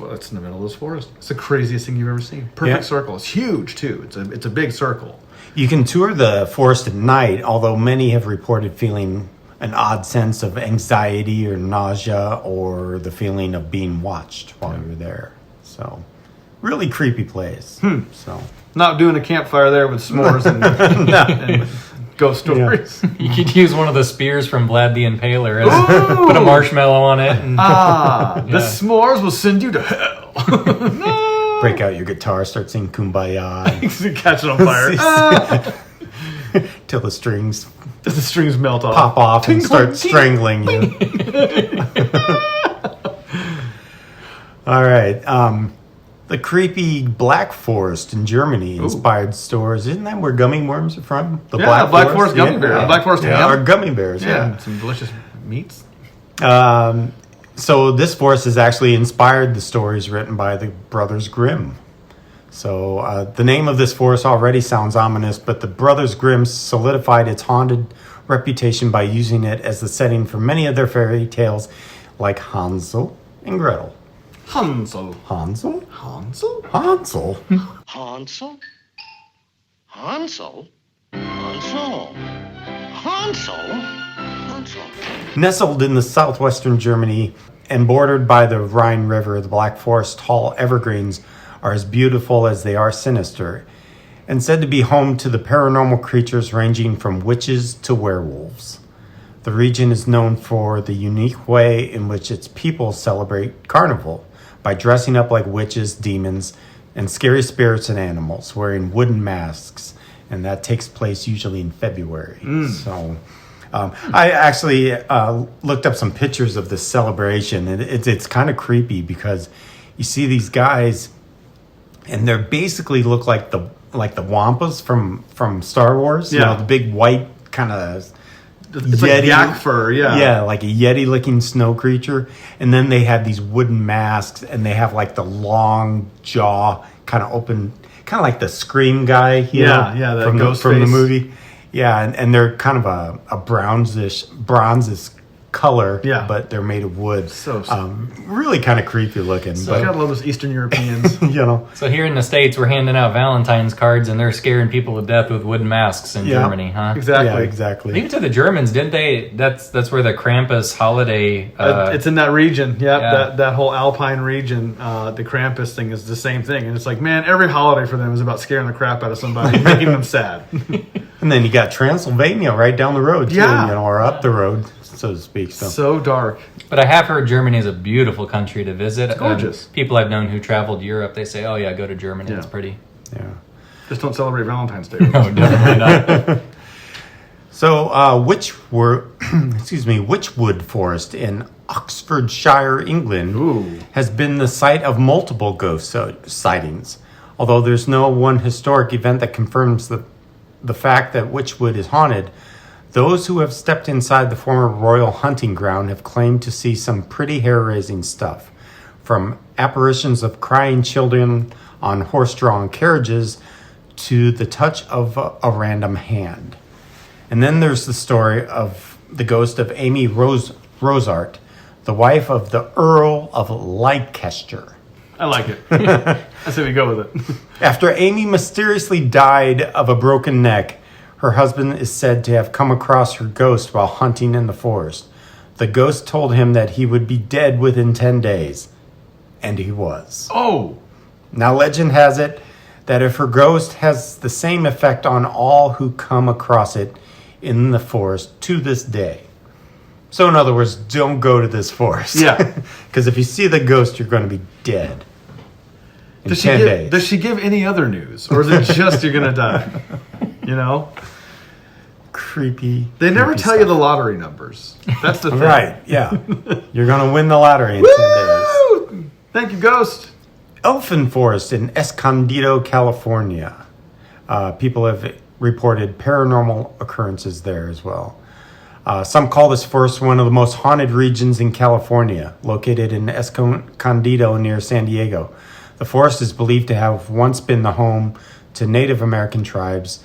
forest. It's the craziest thing you've ever seen. Perfect circle. It's huge too. It's a big circle. You can tour the forest at night, although many have reported feeling an odd sense of anxiety or nausea or the feeling of being watched while you're there. So, really creepy place. So, not doing a campfire there with s'mores and ghost stories. You could use one of the spears from Vlad the Impaler. Put a marshmallow on it. And, the s'mores will send you to hell. No. Break out your guitar, start singing Kumbaya. Catch it on fire. Till the strings melt off. pop off and start strangling you. All right. The creepy Black Forest in Germany inspired stores. Isn't that where gummy worms are from? The Black Forest gummy bears. Black Forest ham. Or gummy bears. Yeah. Some delicious meats. So this forest has actually inspired the stories written by the Brothers Grimm. So the name of this forest already sounds ominous, but the Brothers Grimm solidified its haunted reputation by using it as the setting for many of their fairy tales, like Hansel and Gretel. Hansel. Hansel? Hansel? Hansel? Hansel? Hansel? Hansel? Hansel? Hansel? Nestled in the southwestern Germany and bordered by the Rhine River, the Black Forest tall evergreens are as beautiful as they are sinister, and said to be home to the paranormal creatures ranging from witches to werewolves. The region is known for the unique way in which its people celebrate Carnival by dressing up like witches, demons, and scary spirits and animals, wearing wooden masks, and that takes place usually in February. So I actually looked up some pictures of this celebration, and it's kind of creepy because you see these guys, and they basically look like the Wampas from Star Wars. Yeah. You know, the big white kind of It's like yak fur, Yeah, like a Yeti-looking snow creature. And then they have these wooden masks, and they have like the long jaw, kind of open, kind of like the Scream guy, that from ghost the face. movie. Yeah, and they're kind of a bronzish color, but they're made of wood. So really kind of creepy looking. I But gotta love those Eastern Europeans. you know, So here in the States, we're handing out Valentine's cards, and they're scaring people to death with wooden masks in Germany, huh? Exactly. yeah, exactly. Leave it to the Germans, didn't they? That's where the Krampus holiday. It's in that region. Yep, Yeah. that whole Alpine region. The Krampus thing is the same thing, and it's like, man, every holiday for them is about scaring the crap out of somebody, making them sad. And then you got Transylvania right down the road, too, Yeah. you know, or up the road, so to speak. So dark. But I have heard Germany is a beautiful country to visit. It's gorgeous. People I've known who traveled Europe, they say, "Oh yeah, go to Germany. Yeah. It's pretty." Yeah. Just don't celebrate Valentine's Day. No, definitely not. So, Witchwood Forest in Oxfordshire, England, has been the site of multiple ghost sightings. Although there's no one historic event that confirms the fact that Witchwood is haunted, those who have stepped inside the former royal hunting ground have claimed to see some pretty hair-raising stuff, from apparitions of crying children on horse-drawn carriages to the touch of a random hand. And then there's the story of the ghost of Amy Rosart, the wife of the Earl of Leicester. I like it. I say we go with it. After Amy mysteriously died of a broken neck, her husband is said to have come across her ghost while hunting in the forest. The ghost told him that he would be dead within 10 days. And he was. Oh! Now legend has it that if her ghost has the same effect on all who come across it in the forest to this day. So in other words, don't go to this forest. Yeah. Because if you see the ghost, you're going to be dead in 10 days. Does she give any other news? Or is it just you're going to die? You know? Creepy. They never creepy tell stuff. you the lottery numbers. That's the thing. Right, yeah. You're going to win the lottery in 10 days. Woo! Thank you, Ghost. Elfin Forest in Escondido, California. People have reported paranormal occurrences there as well. Some call this forest one of the most haunted regions in California, located in Escondido near San Diego. The forest is believed to have once been the home to Native American tribes,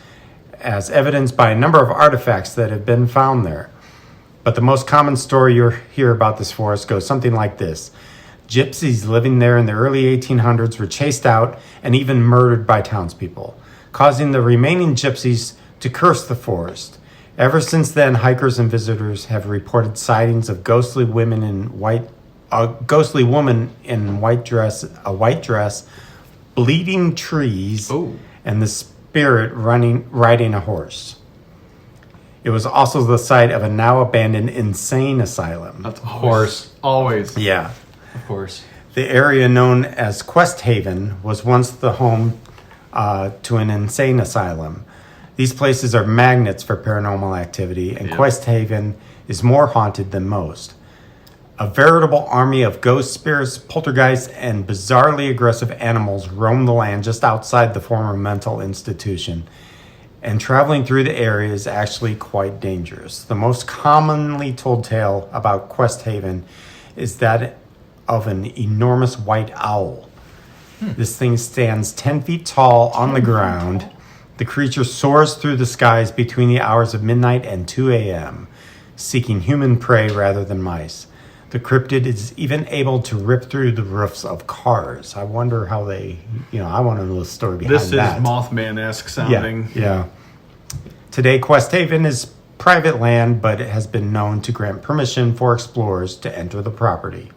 as evidenced by a number of artifacts that have been found there. But the most common story you hear about this forest goes something like this. Gypsies living there in the early 1800s were chased out and even murdered by townspeople, causing the remaining gypsies to curse the forest. Ever since then, hikers and visitors have reported sightings of a ghostly woman in white dress, bleeding trees, and the spirit riding a horse. It was also the site of a now abandoned insane asylum. Of course. Always. Yeah. Of course. The area known as Quest Haven was once the home to an insane asylum. These places are magnets for paranormal activity, and Quest Haven is more haunted than most. A veritable army of ghost spirits, poltergeists, and bizarrely aggressive animals roam the land just outside the former mental institution, and traveling through the area is actually quite dangerous. The most commonly told tale about Quest Haven is that of an enormous white owl. This thing stands 10 feet tall on the ground. The creature soars through the skies between the hours of midnight and 2 a.m., seeking human prey rather than mice. The cryptid is even able to rip through the roofs of cars. I wonder how they, I want to know the story behind This that. is Mothman-esque sounding. Yeah. Today, Quest Haven is private land, but it has been known to grant permission for explorers to enter the property.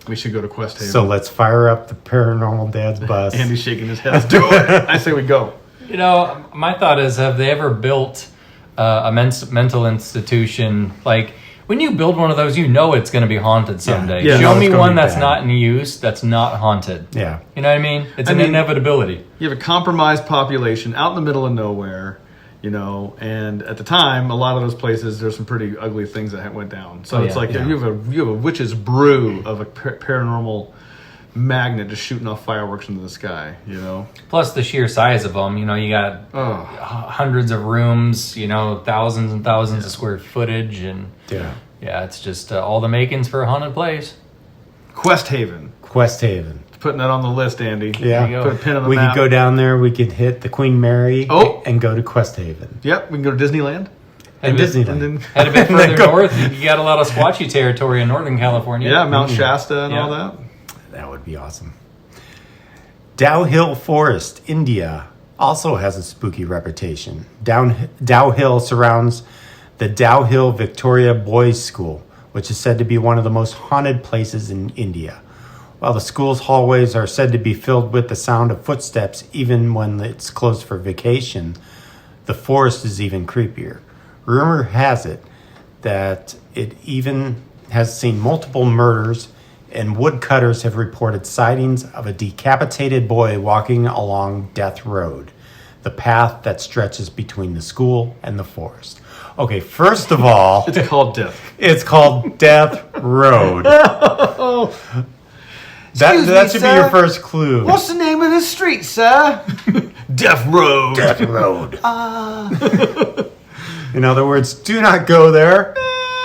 We should go to Quest Haven. So let's fire up the Paranormal Dads bus. Andy's shaking his head. Let's do it. I say we go. My thought is, have they ever built a mental institution? Like, when you build one of those, it's going to be haunted someday. Yeah. Show me it's gonna one be that's bad. not in use, that's not haunted. Yeah. You know what I mean? It's an inevitability. You have a compromised population out in the middle of nowhere, and at the time, a lot of those places, there's some pretty ugly things that went down. So it's like you have a witch's brew of a paranormal magnet just shooting off fireworks into the sky, Plus the sheer size of them. You got hundreds of rooms, thousands and thousands of square footage. And it's just all the makings for a haunted place. Quest Haven. Quest Haven. Putting that on the list, Andy. Yeah. you go. Put a pin on the We map. could go down there. We could hit the Queen Mary and go to Quest Haven. Yep, we can go to Disneyland. And Disneyland. And then, Head a bit further north, you got a lot of squatchy territory in Northern California. yeah, Mount Shasta and all that. That would be awesome. Dow Hill Forest, India, also has a spooky reputation. Dow Hill surrounds the Dow Hill Victoria Boys School, which is said to be one of the most haunted places in India. While the school's hallways are said to be filled with the sound of footsteps even when it's closed for vacation, the forest is even creepier. Rumor has it that it even has seen multiple murders, and woodcutters have reported sightings of a decapitated boy walking along Death Road, the path that stretches between the school and the forest. Okay, first of all, It's called Death. it's called Death Road. Excuse That me, should sir. be your first clue. What's the name of this street, sir? Death Road. Death Road? In other words, do not go there.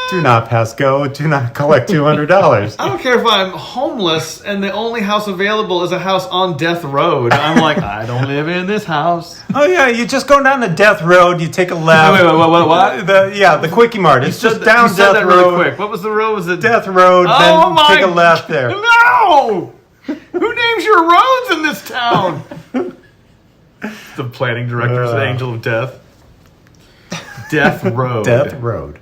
Do not pass go. Do not collect $200. I don't care if I'm homeless and the only house available is a house on Death Road. I'm like, I don't live in this house. Oh yeah, you just go down the Death Road. You take a left. Wait, what? The Quickie Mart. It's just down you said Death that Road. really quick. What was the road? Was it Death Road. Oh then my! take a left there. No! Who names your roads in this town? The planning director's an angel of death. Death Road. Death Road.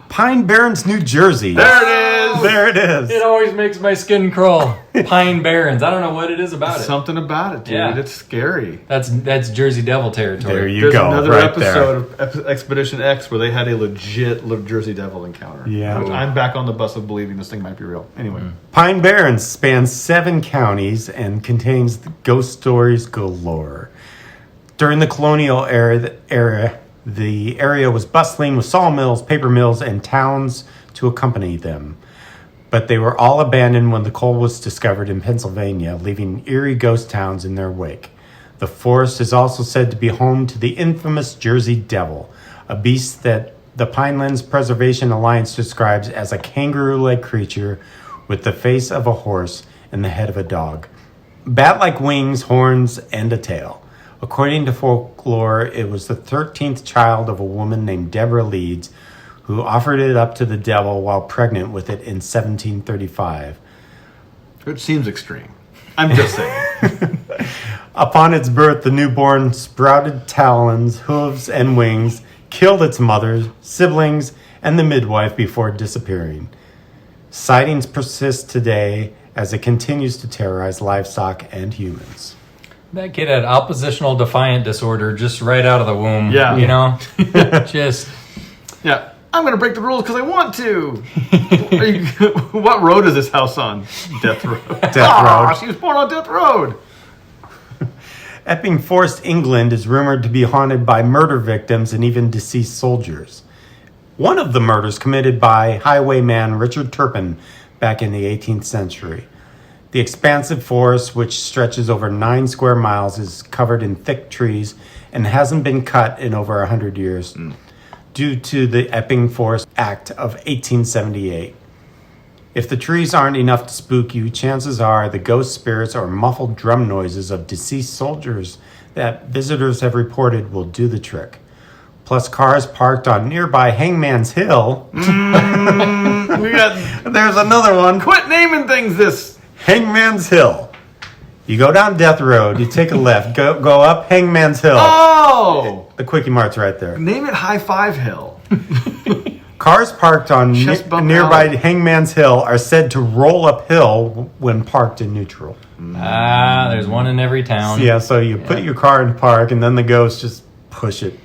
Pine Barrens, New Jersey. There it is. There it is. It always makes my skin crawl. Pine Barrens. I don't know what it is about it. Something about it, dude. Yeah. It's scary. That's Jersey Devil territory. There you There's go. another right episode there. of Expedition X where they had a legit Jersey Devil encounter. Yeah. Which I'm back on the bus of believing this thing might be real. Anyway. Pine Barrens spans 7 counties and contains ghost stories galore. During the colonial era, the area was bustling with sawmills, paper mills, and towns to accompany them. But they were all abandoned when the coal was discovered in Pennsylvania, leaving eerie ghost towns in their wake. The forest is also said to be home to the infamous Jersey Devil, a beast that the Pinelands Preservation Alliance describes as a kangaroo-like creature with the face of a horse and the head of a dog. Bat-like wings, horns, and a tail. According to folklore, it was the 13th child of a woman named Deborah Leeds who offered it up to the devil while pregnant with it in 1735. It seems extreme. I'm just saying. Upon its birth, the newborn sprouted talons, hooves, and wings, killed its mother, siblings, and the midwife before disappearing. Sightings persist today as it continues to terrorize livestock and humans. That kid had oppositional defiant disorder just right out of the womb. Yeah. You know? Just... Yeah. I'm going to break the rules because I want to. What road is this house on? Death Road. Death Road. She was born on Death Road. Epping Forest, England is rumored to be haunted by murder victims and even deceased soldiers. One of the murders committed by highwayman Richard Turpin back in the 18th century. The expansive forest, which stretches over 9 square miles, is covered in thick trees and hasn't been cut in over 100 years due to the Epping Forest Act of 1878. If the trees aren't enough to spook you, chances are the ghost spirits or muffled drum noises of deceased soldiers that visitors have reported will do the trick. Plus cars parked on nearby Hangman's Hill. We got... There's another one. Quit naming things this... Hangman's Hill. You go down Death Road, you take a left, go up Hangman's Hill. Oh! The Quickie Mart's right there. Name it High Five Hill. Cars parked on Chest bump nearby alley. Hangman's Hill are said to roll uphill when parked in neutral. there's one in every town. Yeah, so you put your car in park and then the ghosts just push it.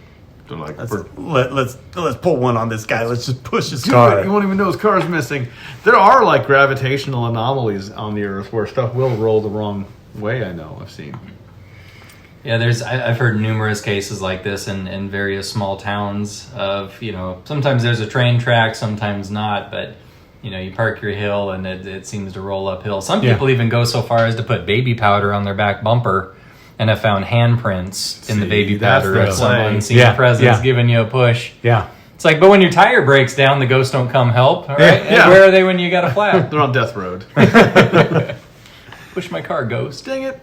They're like, Let's pull one on this guy. Let's just push his dude, car. you won't even know his car's missing. There are like gravitational anomalies on the Earth where stuff will roll the wrong way. I know. I've seen. Yeah, I've heard numerous cases like this in various small towns of, sometimes there's a train track, sometimes not, but, you park your hill and it seems to roll uphill. Some people even go so far as to put baby powder on their back bumper and have found handprints in the baby that's powder the of some play. unseen Yeah, presence yeah. giving you a push. Yeah. It's like, but when your tire breaks down, the ghosts don't come help, all right? Yeah. And where are they when you got a flat? They're on Death Road. Push my car, ghost. Dang it.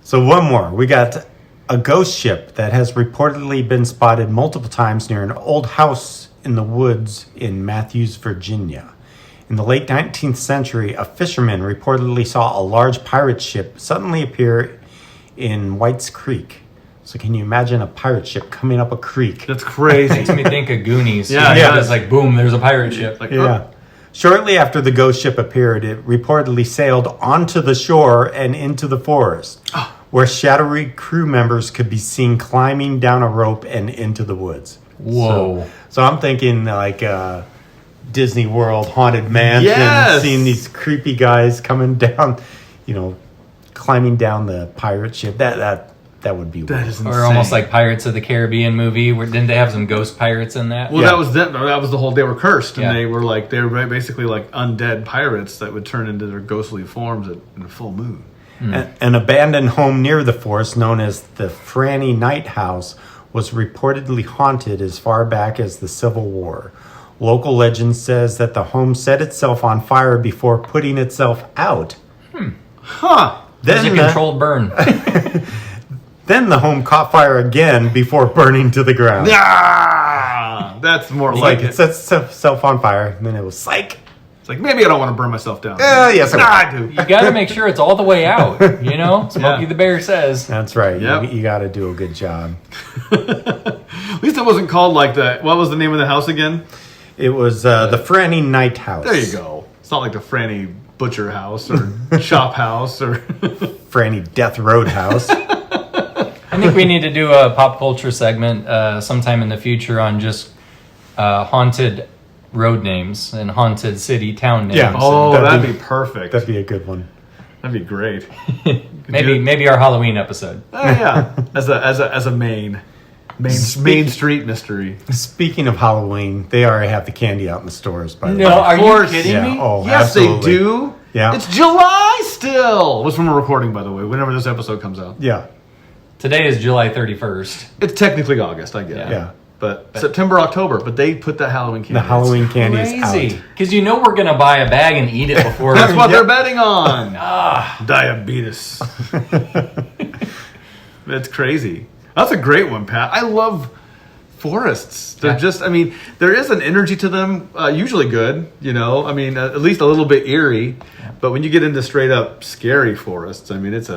So one more. We got a ghost ship that has reportedly been spotted multiple times near an old house in the woods in Matthews, Virginia. In the late 19th century, a fisherman reportedly saw a large pirate ship suddenly appear in White's Creek. So can you imagine a pirate ship coming up a creek? That's crazy. Makes me think of Goonies. Yeah. It's like, boom, there's a pirate ship. Like, Yeah. Shortly after the ghost ship appeared, it reportedly sailed onto the shore and into the forest, where shadowy crew members could be seen climbing down a rope and into the woods. Whoa. So I'm thinking like Disney World Haunted Mansion, Yes! seeing these creepy guys coming down, climbing down the pirate ship. That would be That weird. is insane. Or almost like Pirates of the Caribbean movie, where didn't they have some ghost pirates in that? Well, Yeah. that was them. That was the whole. They were cursed, and Yeah. they were basically like undead pirates that would turn into their ghostly forms in a full moon. An abandoned home near the forest, known as the Franny Night House, was reportedly haunted as far back as the Civil War. Local legend says that the home set itself on fire before putting itself out. Huh? There's a Then, controlled burn. then the home caught fire again before burning to the ground. Ah, that's more It's like like it it. set itself on fire, and then it was psych. It's like maybe I don't want to burn myself down. Yes, I will. I do. You got to make sure it's all the way out. Smokey Yeah. the Bear says. That's right. Yep. You got to do a good job. At least it wasn't called like the. What was the name of the house again? It was the Franny Night House. There you go. It's not like the Franny Butcher House or Chop House or Franny Death Road House. I think we need to do a pop culture segment sometime in the future on just haunted road names and haunted city town names. Yeah. Oh, that'd be perfect. That'd be a good one. That'd be great. maybe our Halloween episode. Oh yeah, as a main street mystery. Speaking of Halloween, they already have the candy out in the stores. By the way, Are course. you kidding Yeah. me? Oh, Yes, absolutely. they do. Yeah. It's July still. What's when we're recording, by the way? Whenever this episode comes out. Yeah. Today is July 31st. It's technically August, I get it. Yeah. But September, October. But they put the Halloween candy. The Halloween candy is Crazy. out. Because we're going to buy a bag and eat it before. That's what they're betting on. Diabetes. That's crazy. That's a great one, Pat. I love forests. They're just, I mean, there is an energy to them, usually good, you know, I mean, at least a little bit eerie, but when you get into straight up scary forests, I mean, it's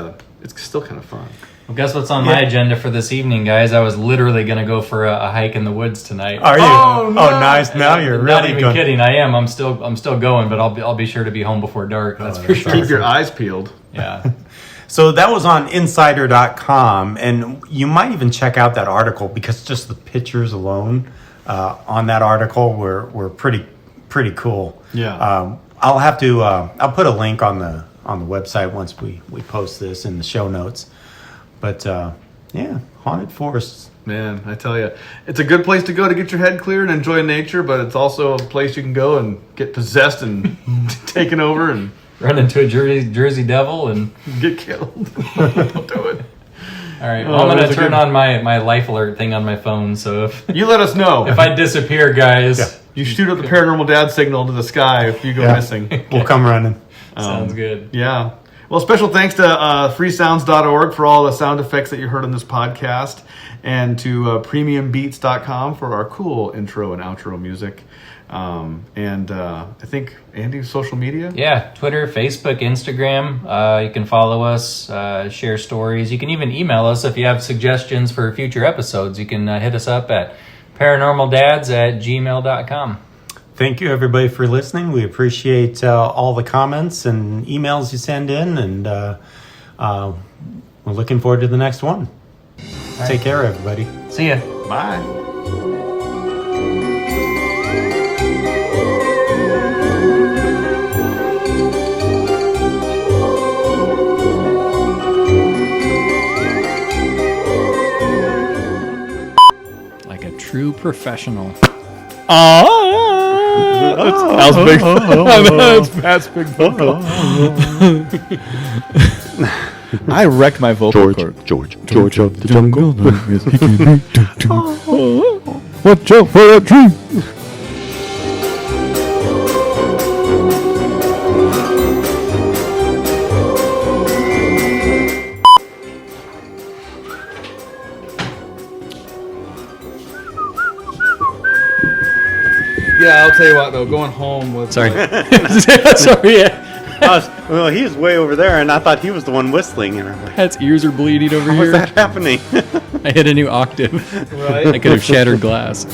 still kind of fun. Well, guess what's on my agenda for this evening, guys? I was literally going to go for a hike in the woods tonight. Are you? Oh, no. Nice. Now you're Not really even good. kidding. I am. I'm still going, but I'll be sure to be home before dark. That's for sure. Keep your eyes peeled. Yeah. So that was on insider.com, and you might even check out that article because just the pictures alone on that article were pretty cool. Yeah. I'll have to I'll put a link on the website once we post this in the show notes. But yeah, haunted forests. Man, I tell you, it's a good place to go to get your head clear and enjoy nature, but it's also a place you can go and get possessed and taken over and Run into a Jersey Devil and get killed. Don't do it. all right. Well, I'm going that's to a turn good- on my life alert thing on my phone. So if You let us know. I disappear, guys, Yeah. You shoot up the Paranormal Dad signal to the sky if you go Yeah. missing. We'll come running. sounds good. Yeah. Well, special thanks to freesounds.org for all the sound effects that you heard on this podcast, and to premiumbeats.com for our cool intro and outro music. And I think, Andy's social media? Yeah, Twitter, Facebook, Instagram. You can follow us, share stories. You can even email us if you have suggestions for future episodes. You can hit us up at paranormaldads@gmail.com. Thank you, everybody, for listening. We appreciate all the comments and emails you send in, and we're looking forward to the next one. Take care, everybody. See ya. Bye. Like a true professional. That was big. That's Pat's big vocal. I wrecked my vocal cord. George of the jungle. Watch out for that tree. Yeah, I'll tell you what though, going home with Sorry. Sorry, yeah. Well, he was way over there, and I thought he was the one whistling, and I'm like, Pat's ears are bleeding over how is here. that happening? I hit a new octave. right. I could have shattered glass.